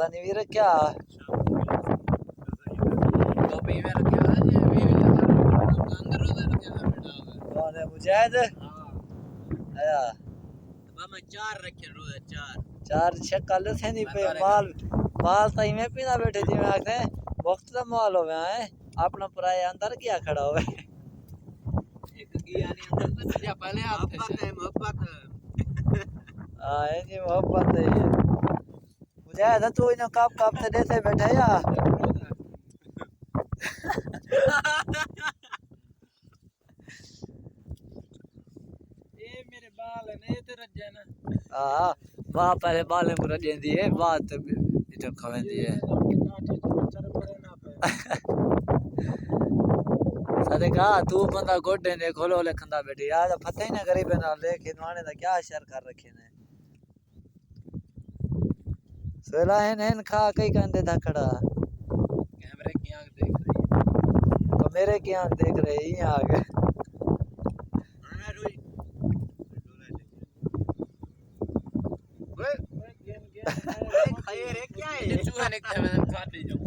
पता नहीं वीर क्या टोपी में रखे हुआ है ये भी अंदर उधर रखे हुआ बेटा कौन है मुजाहिद आया मैं 4 रखे रोज 4 चार शक्ल से नहीं पे माल माल तो में पीना बैठे जी में आखने वक्त का माल हो गया है अपना पराए अंदर क्या खड़ा हुआ है एक की यानी अंदर तो क्या पहले आप मोहब्बत हां ये जी मोहब्बत है ये मुजाहिद तू इन कप से देते बैठे या ये मेरे बाल ने ते रज ना हां वहां पहले बाल में रजेंदी है बात इतो खवेंदी है सादे का तू बंदा गोडे ने खोलो लिखंदा बैठी यार पता ही ना गरीब ना लेके नवाने दा क्या शर कर रखे ने सोला है खा कई कंदे था खड़ा कैमरे की आंख देख रही है तो मेरे की आंख देख रहे ही आ गए हां रोई ओए खाए रे क्या है चूहा निकला मैं काट ले जाऊं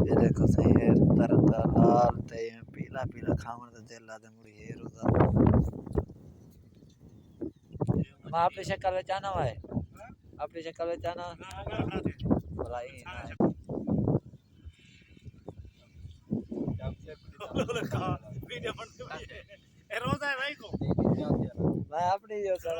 ये देखो सही है तरता लाल ते पीला पीला खावन तो दिल लादे मुड़ी है रोजा मैं अपनी शक्ल में जाना है अपनी शक्ल में जाना भलाई ना वीडियो बन रोजा है भाई को मैं अपनी जो कर